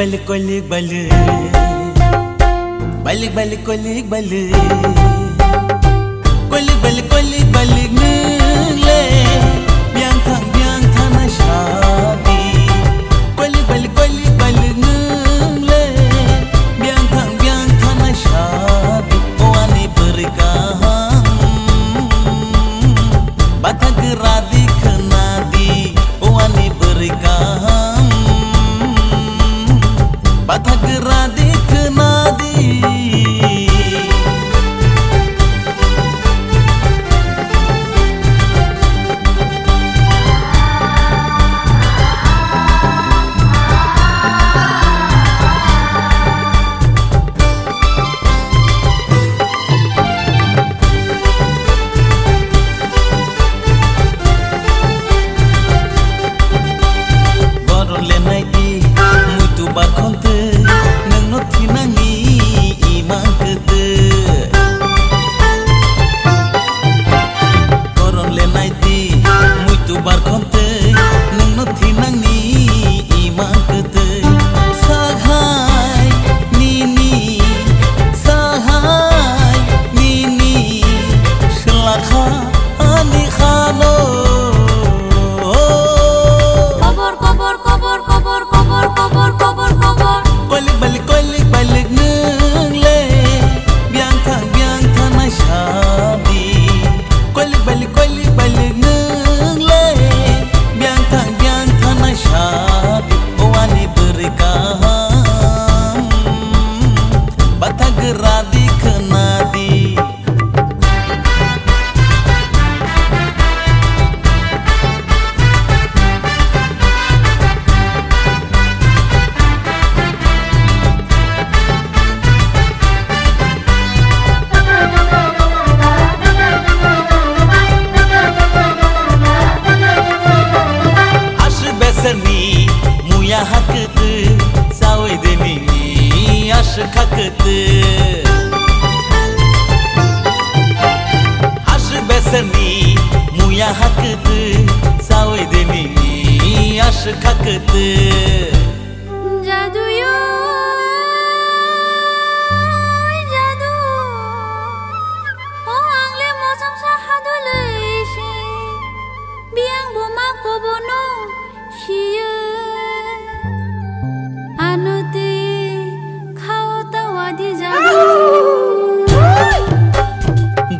balik balik balik balik balik balik balik balik balik balik balik nele biang thang na shadi balik balik balik balik nele biang thang na shadi oani berkah bathak radi khnadi oani berkah bathak radi khnadi radi khnadi ash besani muya hakte sawe deni ash khakte ash besani muya hakte sawe deni ash khakte jadu yo jadu o angle mosam sahadu leishi biang boma ko bono shiye anuti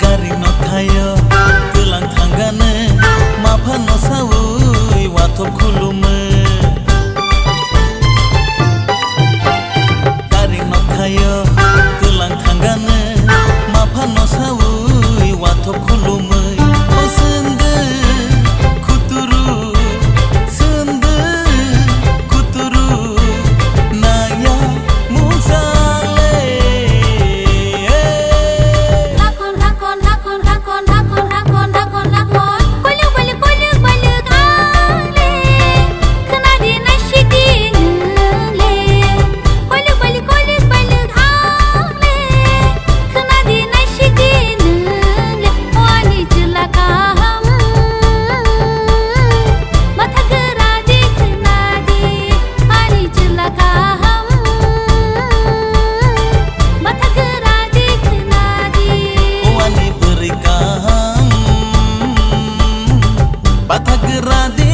gari no thayo tulang thangane mapha no sawi wathop khulume gari no thayo tulang thangane mapha no sawi wathop khulume osende khuturu sende khuturu naya musa bathak radi